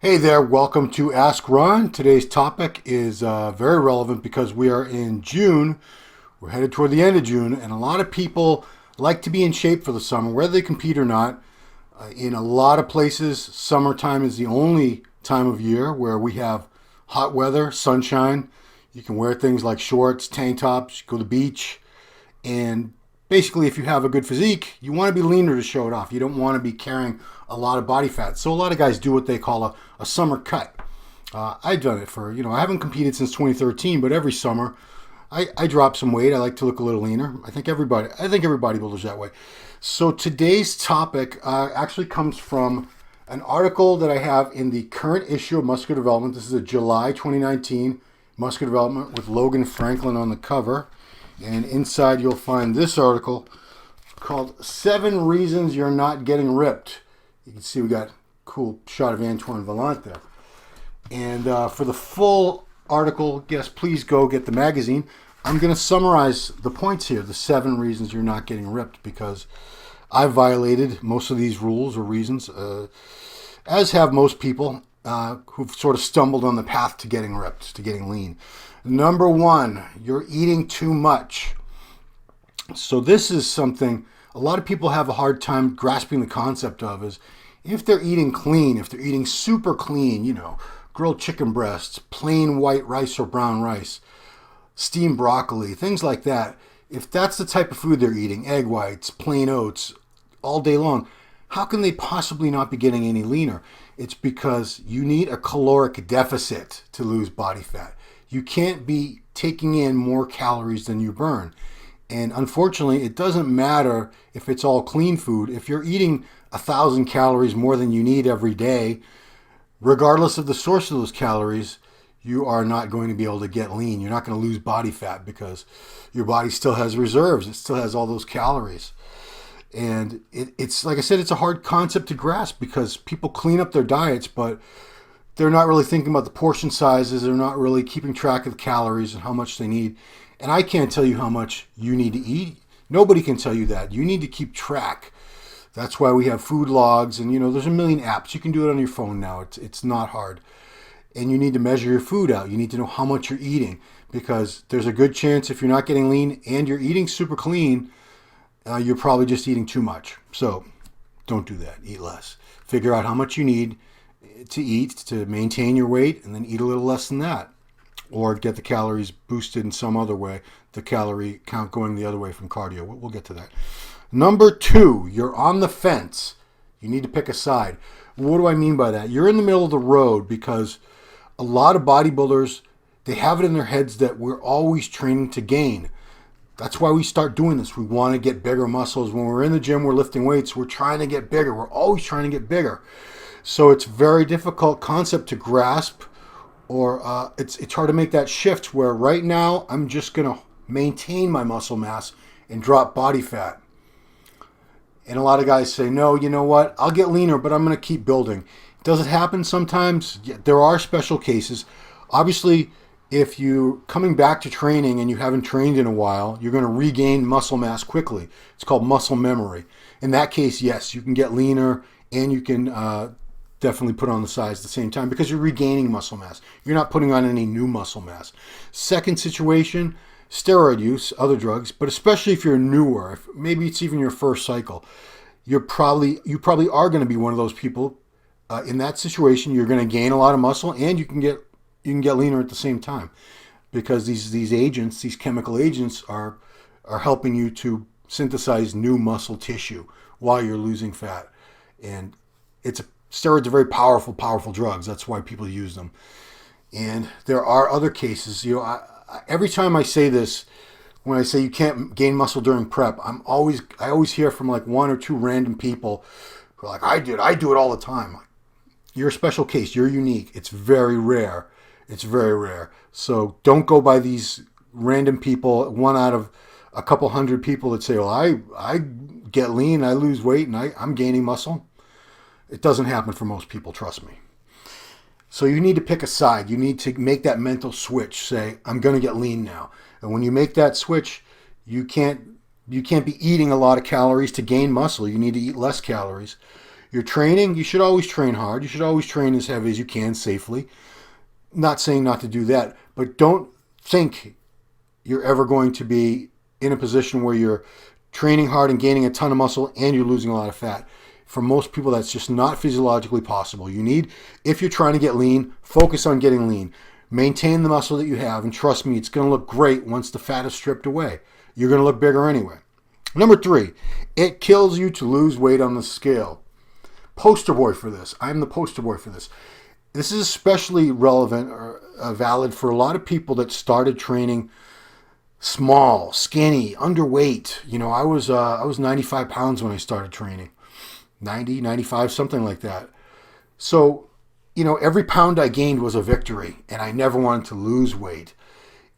Hey there, welcome to Ask Ron. Today's topic is very relevant because we are in June. We're headed toward the end of June, and a lot of people like to be in shape for the summer, whether they compete or not. In a lot of places, summertime is the only time of year where we have hot weather, sunshine. You can wear things like shorts, tank tops, go to the beach, and basically, if you have a good physique, you want to be leaner to show it off. You don't want to be carrying a lot of body fat. So a lot of guys do what they call a summer cut. I've done it for, I haven't competed since 2013, but every summer I drop some weight. I like to look a little leaner. I think everybody will that way. So today's topic actually comes from an article that I have in the current issue of Muscular Development. This is a July 2019 Muscular Development with Logan Franklin on the cover. And inside you'll find this article called 7 Reasons You're Not Getting Ripped. You can see we got a cool shot of Antoine Vaillant there. And for the full article, yes, please go get the magazine. I'm going to summarize the points here, the 7 reasons you're not getting ripped, because I've violated most of these rules or reasons, as have most people who've sort of stumbled on the path to getting ripped, to getting lean. Number 1, you're eating too much. So this is something a lot of people have a hard time grasping the concept of, is if they're eating clean, if they're eating super clean, grilled chicken breasts, plain white rice or brown rice, steamed broccoli, things like that. If that's the type of food they're eating, egg whites, plain oats, all day long, how can they possibly not be getting any leaner? It's because you need a caloric deficit to lose body fat. You can't be taking in more calories than you burn. And unfortunately, it doesn't matter if it's all clean food. If you're eating 1,000 calories more than you need every day, regardless of the source of those calories, you are not going to be able to get lean. You're not going to lose body fat because your body still has reserves. It still has all those calories. And it's like I said, it's a hard concept to grasp because people clean up their diets, but they're not really thinking about the portion sizes. They're not really keeping track of the calories and how much they need. And I can't tell you how much you need to eat. Nobody can tell you that. You need to keep track. That's why we have food logs, and there's a million apps. You can do it on your phone now. It's not hard. And you need to measure your food out. You need to know how much you're eating, because there's a good chance if you're not getting lean and you're eating super clean, you're probably just eating too much. So don't do that. Eat less. Figure out how much you need to eat to maintain your weight, and then eat a little less than that. Or get the calories boosted in some other way, the calorie count going the other way from cardio. We'll get to that. Number 2, you're on the fence. You need to pick a side. What do I mean by that? You're in the middle of the road because a lot of bodybuilders, they have it in their heads that we're always training to gain. That's why we start doing this. We want to get bigger muscles. When we're in the gym, we're lifting weights. We're trying to get bigger. We're always trying to get bigger. So it's a very difficult concept to grasp, or it's hard to make that shift where right now I'm just going to maintain my muscle mass and drop body fat. And a lot of guys say, no, you know what? I'll get leaner, but I'm going to keep building. Does it happen sometimes? Yeah, there are special cases. Obviously, if you're coming back to training and you haven't trained in a while, you're going to regain muscle mass quickly. It's called muscle memory. In that case, yes, you can get leaner and you can definitely put on the size at the same time because you're regaining muscle mass. You're not putting on any new muscle mass. Second situation, steroid use, other drugs, but especially if you're newer, if maybe it's even your first cycle, you probably are going to be one of those people. In that situation, you're going to gain a lot of muscle and you can get leaner at the same time, because these agents, these chemical agents, are helping you to synthesize new muscle tissue while you're losing fat. And steroids are very powerful drugs. That's why people use them. And there are other cases. Every time I say this, when I say you can't gain muscle during prep, I always hear from like 1 or 2 random people who are like, I do it all the time. You're a special case. You're unique. It's very rare. It's very rare. So don't go by these random people, 1 out of a couple hundred people that say, well, I get lean, I lose weight, and I'm gaining muscle. It doesn't happen for most people, trust me. So you need to pick a side. You need to make that mental switch. Say, I'm going to get lean now. And when you make that switch, you can't be eating a lot of calories to gain muscle. You need to eat less calories. you're training, you should always train hard. You should always train as heavy as you can safely. Not saying not to do that, but don't think you're ever going to be in a position where you're training hard and gaining a ton of muscle and you're losing a lot of fat. For most people, that's just not physiologically possible. You need, if you're trying to get lean, focus on getting lean. Maintain the muscle that you have, and trust me, it's going to look great once the fat is stripped away. You're going to look bigger anyway. Number 3, it kills you to lose weight on the scale. Poster boy for this. I'm the poster boy for this. This is especially relevant or valid for a lot of people that started training small, skinny, underweight. I was 95 pounds when I started training. 90, 95, something like that. So, every pound I gained was a victory, and I never wanted to lose weight.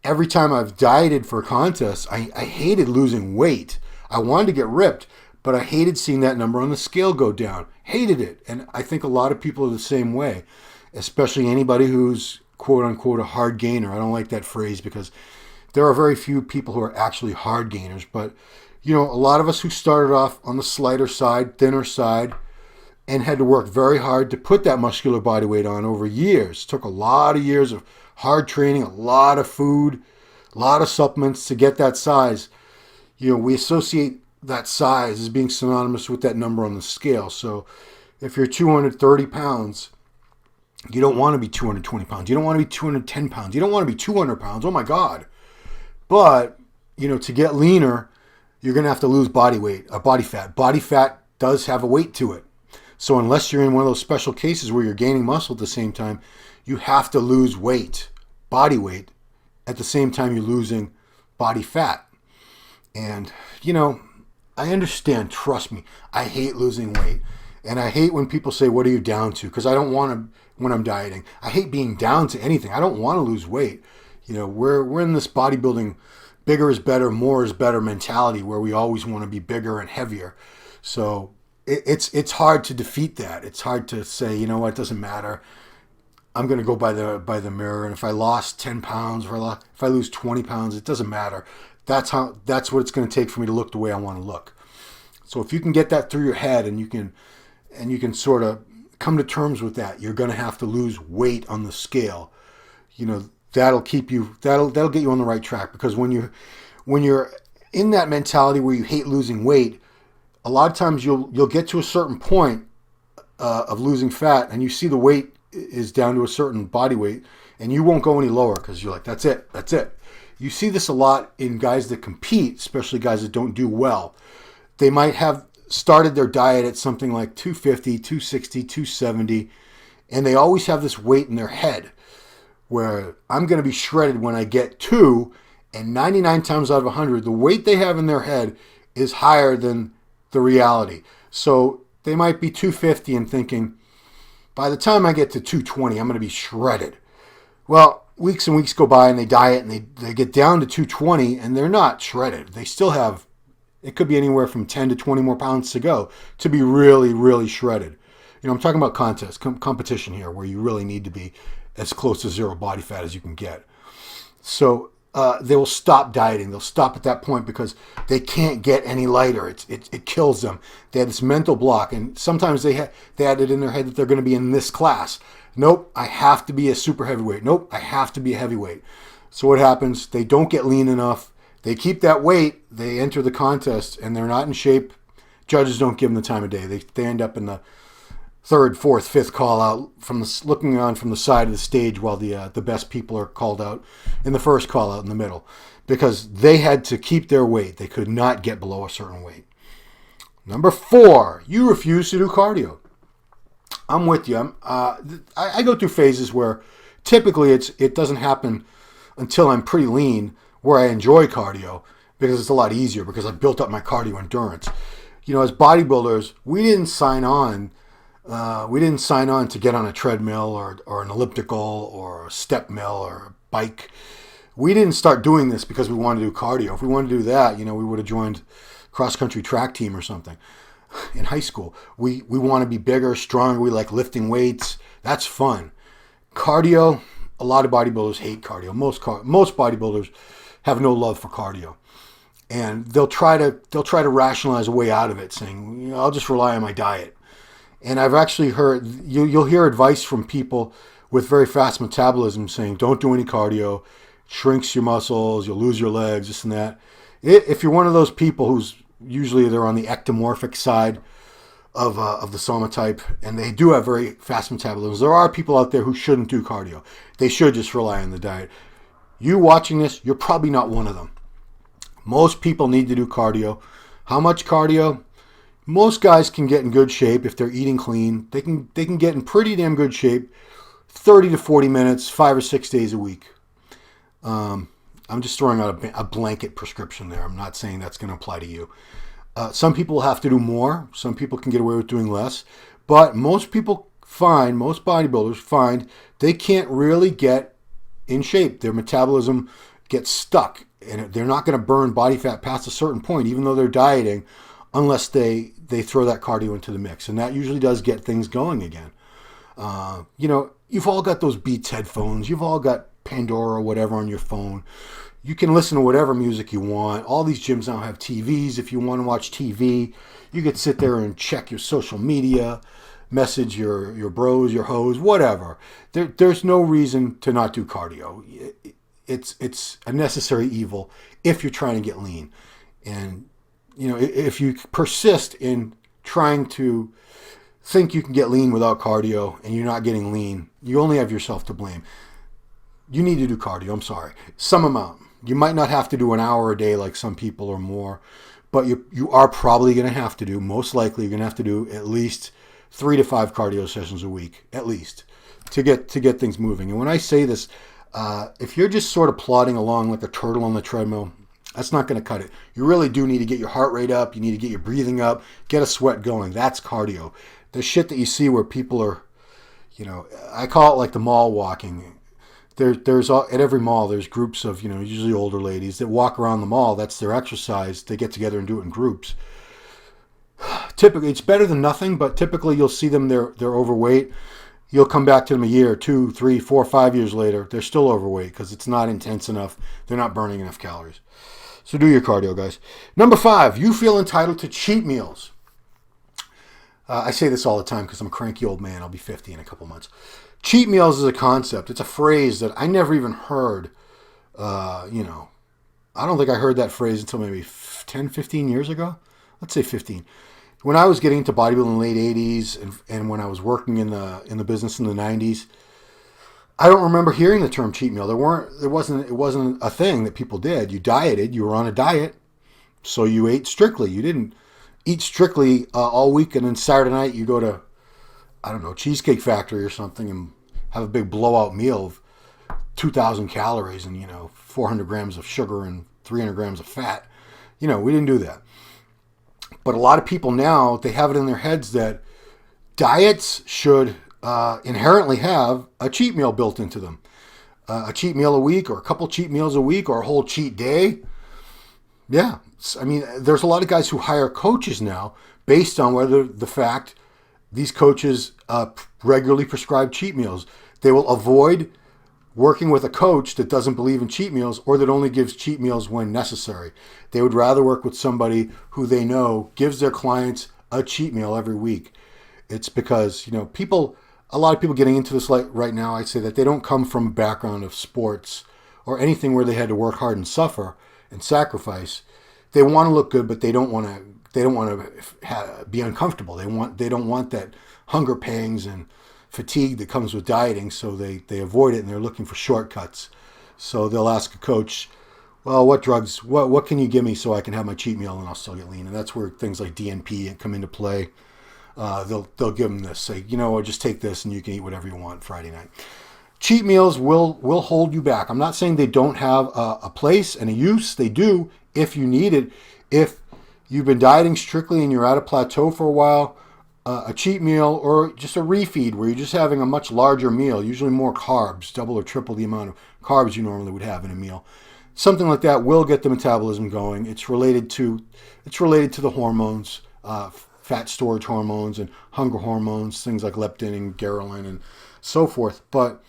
Every time I've dieted for contests, I hated losing weight. I wanted to get ripped, but I hated seeing that number on the scale go down. Hated it. And I think a lot of people are the same way, especially anybody who's quote unquote a hard gainer. I don't like that phrase because there are very few people who are actually hard gainers. But, a lot of us who started off on the slighter side, thinner side, and had to work very hard to put that muscular body weight on over years. It took a lot of years of hard training, a lot of food, a lot of supplements to get that size. We associate that size as being synonymous with that number on the scale. So if you're 230 pounds, you don't want to be 220 pounds. You don't want to be 210 pounds. You don't want to be 200 pounds. Oh my God. But, to get leaner, you're going to have to lose body weight, body fat. Body fat does have a weight to it. So unless you're in one of those special cases where you're gaining muscle at the same time, you have to lose weight, body weight, at the same time you're losing body fat. And, I understand, trust me, I hate losing weight. And I hate when people say, what are you down to? Because I don't want to, when I'm dieting, I hate being down to anything. I don't want to lose weight. We're in this bodybuilding, bigger is better, more is better mentality where we always want to be bigger and heavier. So it's hard to defeat that. It's hard to say, it doesn't matter. I'm going to go by the mirror, and if I lost 10 pounds or if I lose 20 pounds, it doesn't matter. That's what it's going to take for me to look the way I want to look. So if you can get that through your head and you can sort of come to terms with that, you're going to have to lose weight on the scale. That'll get you on the right track, because when you're in that mentality where you hate losing weight, a lot of times you'll get to a certain point of losing fat, and you see the weight is down to a certain body weight, and you won't go any lower because you're like, that's it. You see this a lot in guys that compete, especially guys that don't do well. They might have started their diet at something like 250, 260, 270, and they always have this weight in their head where I'm going to be shredded when I get 2, and 99 times out of 100, the weight they have in their head is higher than the reality. So they might be 250 and thinking, by the time I get to 220, I'm going to be shredded. Well, weeks and weeks go by and they diet and they get down to 220 and they're not shredded. They still have, it could be anywhere from 10 to 20 more pounds to go to be really, really shredded. I'm talking about competition here, where you really need to be as close to zero body fat as you can get. So they will stop dieting. They'll stop at that point because they can't get any lighter. It kills them. They have this mental block, and sometimes they had it in their head that they're going to be in this class. Nope, I have to be a super heavyweight. Nope, I have to be a heavyweight. So what happens? They don't get lean enough. They keep that weight. They enter the contest, and they're not in shape. Judges don't give them the time of day. They end up in the third, fourth, fifth call out, looking on from the side of the stage while the best people are called out in the first call out in the middle, because they had to keep their weight. They could not get below a certain weight. Number 4, you refuse to do cardio. I'm with you. I go through phases where typically it doesn't happen until I'm pretty lean, where I enjoy cardio because it's a lot easier, because I've built up my cardio endurance. As bodybuilders, we didn't sign on to get on a treadmill or an elliptical or a step mill or a bike. We didn't start doing this because we wanted to do cardio. If we wanted to do that, we would have joined cross-country track team or something in high school. We want to be bigger, stronger. We like lifting weights. That's fun. Cardio, a lot of bodybuilders hate cardio. Most bodybuilders have no love for cardio. And they'll try to rationalize a way out of it, saying, I'll just rely on my diet. And I've actually heard, you'll hear advice from people with very fast metabolism saying, don't do any cardio, shrinks your muscles, you'll lose your legs, this and that. If you're one of those people who's usually they're on the ectomorphic side of the soma type, and they do have very fast metabolism, there are people out there who shouldn't do cardio. They should just rely on the diet. You watching this, you're probably not one of them. Most people need to do cardio. How much cardio? Most guys can get in good shape if they're eating clean. They can get in pretty damn good shape 30 to 40 minutes, 5 or 6 days a week. I'm just throwing out a blanket prescription there. I'm not saying that's going to apply to you. Some people have to do more. Some people can get away with doing less. But most bodybuilders find they can't really get in shape. Their metabolism gets stuck, and they're not going to burn body fat past a certain point, even though they're dieting, unless they throw that cardio into the mix. And that usually does get things going again. You've all got those Beats headphones. You've all got Pandora or whatever on your phone. You can listen to whatever music you want. All these gyms now have TVs. If you want to watch TV, you could sit there and check your social media, message your bros, your hoes, whatever. There's no reason to not do cardio. It's a necessary evil if you're trying to get lean. And, if you persist in trying to think you can get lean without cardio and you're not getting lean, you only have yourself to blame. You need to do cardio. I'm sorry. Some amount. You might not have to do an hour a day like some people or more, but you are probably going to have to do, most likely you're going to have to do at least 3 to 5 cardio sessions a week, at least, to get things moving. And when I say this, if you're just sort of plodding along like a turtle on the treadmill, that's not going to cut it. You really do need to get your heart rate up. You need to get your breathing up, get a sweat going. That's cardio. The shit that you see where people are, I call it like the mall walking. There's at every mall, there's groups of, usually older ladies that walk around the mall. That's their exercise. They get together and do it in groups. Typically, it's better than nothing, but typically you'll see them, they're overweight. You'll come back to them a year, 2, 3, 4, 5 years later. They're still overweight because it's not intense enough. They're not burning enough calories. So do your cardio, guys. Number 5, you feel entitled to cheat meals. I say this all the time because I'm a cranky old man. I'll be 50 in a couple months. Cheat meals is a concept. It's a phrase that I never even heard. I don't think I heard that phrase until maybe 10, 15 years ago. Let's say 15. When I was getting into bodybuilding in the late 80s and when I was working in the business in the 90s, I don't remember hearing the term cheat meal. It wasn't a thing that people did. You dieted. You were on a diet, so you ate strictly. You didn't eat strictly all week, and then Saturday night you go to, Cheesecake Factory or something and have a big blowout meal of 2,000 calories and 400 grams of sugar and 300 grams of fat. We didn't do that. But a lot of people now, they have it in their heads that diets should inherently have a cheat meal built into them. A cheat meal a week or a couple cheat meals a week or a whole cheat day. Yeah. There's a lot of guys who hire coaches now based on whether the fact these coaches regularly prescribe cheat meals. They will avoid working with a coach that doesn't believe in cheat meals or that only gives cheat meals when necessary. They would rather work with somebody who they know gives their clients a cheat meal every week. It's because, a lot of people getting into this right now, I'd say that they don't come from a background of sports or anything where they had to work hard and suffer and sacrifice. They want to look good, but they don't want to be uncomfortable. They don't want that hunger pangs and fatigue that comes with dieting, so they avoid it and they're looking for shortcuts. So they'll ask a coach, well, what drugs, what can you give me so I can have my cheat meal and I'll still get lean? And that's where things like DNP come into play. They'll give them this, say, just take this and you can eat whatever you want Friday night. Cheat meals will hold you back. I'm not saying they don't have a place and a use. They do if you need it. If you've been dieting strictly and you're at a plateau for a while, a cheat meal or just a refeed where you're just having a much larger meal, usually more carbs, double or triple the amount of carbs you normally would have in a meal. Something like that will get the metabolism going. It's related to the hormones, fat storage hormones and hunger hormones, things like leptin and ghrelin and so forth. But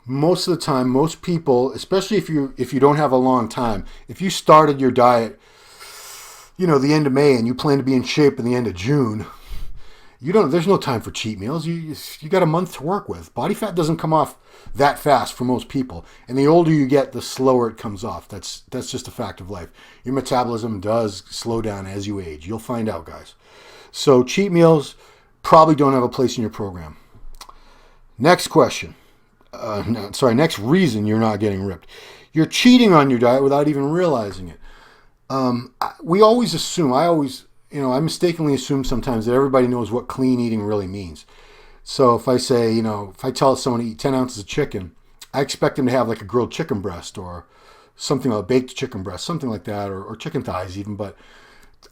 most of the time, most people, especially if you don't have a long time, if you started your diet, the end of May and you plan to be in shape in the end of June, There's no time for cheat meals. You got a month to work with. Body fat doesn't come off that fast for most people. And the older you get, the slower it comes off. That's just a fact of life. Your metabolism does slow down as you age. You'll find out, guys. So cheat meals probably don't have a place in your program. Next question. Next reason you're not getting ripped. You're cheating on your diet without even realizing it. We always assume, I mistakenly assume sometimes that everybody knows what clean eating really means. So if I say, if I tell someone to eat 10 ounces of chicken, I expect them to have like a grilled chicken breast or something, a baked chicken breast, something like that, or chicken thighs even. But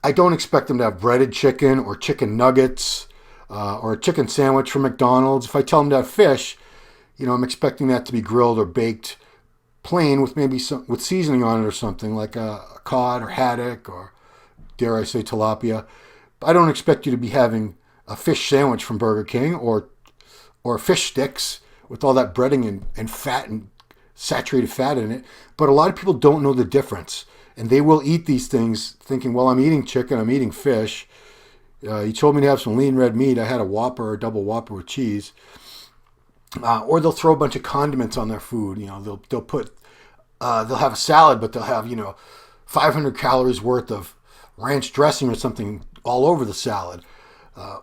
I don't expect them to have breaded chicken or chicken nuggets or a chicken sandwich from McDonald's. If I tell them to have fish, I'm expecting that to be grilled or baked plain with maybe with seasoning on it or something like a cod or haddock or, dare I say, tilapia. I don't expect you to be having a fish sandwich from Burger King or fish sticks with all that breading and fat and saturated fat in it. But a lot of people don't know the difference. And they will eat these things thinking, well, I'm eating chicken, I'm eating fish. You told me to have some lean red meat. I had a Whopper or a double Whopper with cheese. Or they'll throw a bunch of condiments on their food. They'll have a salad, but they'll have 500 calories worth of ranch dressing or something all over the salad.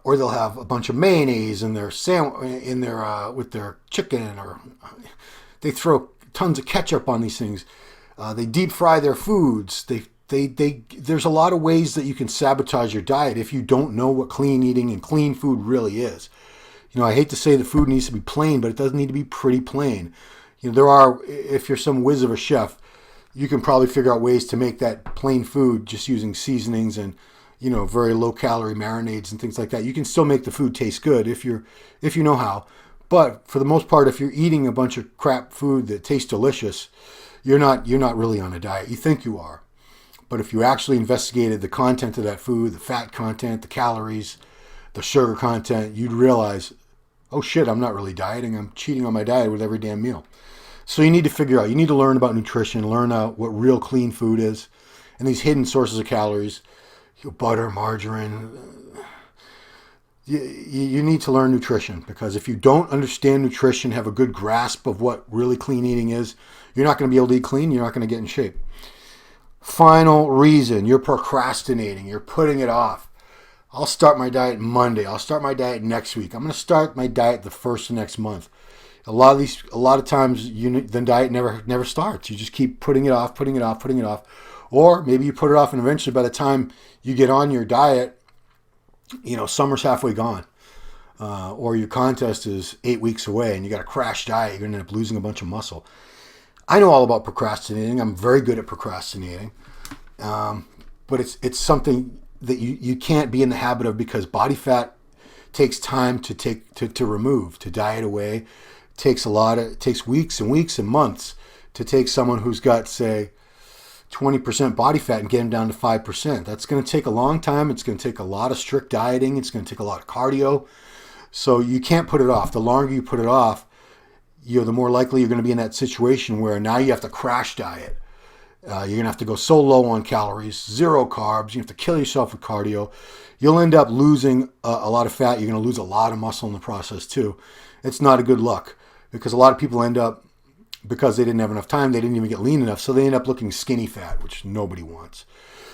Or they'll have a bunch of mayonnaise in their with their chicken, or they throw tons of ketchup on these things. They deep fry their foods. There's a lot of ways that you can sabotage your diet if you don't know what clean eating and clean food really is. I hate to say the food needs to be plain, but it doesn't need to be pretty plain. If you're some whiz of a chef, you can probably figure out ways to make that plain food just using seasonings and, very low calorie marinades and things like that. You can still make the food taste good if you know how. But for the most part, if you're eating a bunch of crap food that tastes delicious, you're not really on a diet. You think you are. But if you actually investigated the content of that food, the fat content, the calories, the sugar content, you'd realize, oh shit, I'm not really dieting. I'm cheating on my diet with every damn meal. So you need to figure out, you need to learn about nutrition, learn out what real clean food is, and these hidden sources of calories, butter, margarine. You need to learn nutrition, because if you don't understand nutrition, have a good grasp of what really clean eating is, you're not going to be able to eat clean, you're not going to get in shape. Final reason, you're procrastinating, you're putting it off. I'll start my diet Monday. I'll start my diet next week. I'm going to start my diet the first of next month. A lot of times, the diet never starts. You just keep putting it off. Or maybe you put it off, and eventually by the time you get on your diet, summer's halfway gone. Or your contest is 8 weeks away and you got a crash diet. You're going to end up losing a bunch of muscle. I know all about procrastinating. I'm very good at procrastinating. But it's something that you can't be in the habit of, because body fat takes time to remove, to diet away. It takes weeks and weeks and months to take someone who's got, say, 20% body fat and get them down to 5%. That's going to take a long time. It's going to take a lot of strict dieting. It's going to take a lot of cardio. So you can't put it off. The longer you put it off, the more likely you're going to be in that situation where now you have to crash diet. You're going to have to go so low on calories, zero carbs. You have to kill yourself with cardio. You'll end up losing a lot of fat. You're going to lose a lot of muscle in the process too. It's not a good look, because a lot of people end up, because they didn't have enough time, they didn't even get lean enough, so they end up looking skinny fat, which nobody wants.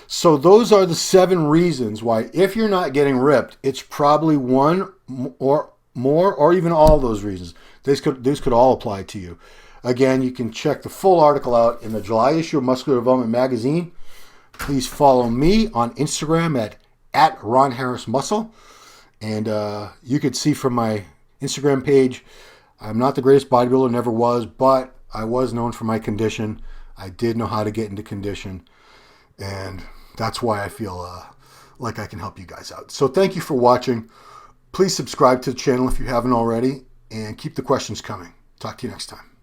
So those are the 7 reasons why, if you're not getting ripped, it's probably one or more, or even all those reasons. This could all apply to you. Again, you can check the full article out in the July issue of Muscular Development Magazine. Please follow me on Instagram at Ron Harris Muscle. And you could see from my Instagram page, I'm not the greatest bodybuilder, never was, but I was known for my condition. I did know how to get into condition. And that's why I feel like I can help you guys out. So thank you for watching. Please subscribe to the channel if you haven't already, and keep the questions coming. Talk to you next time.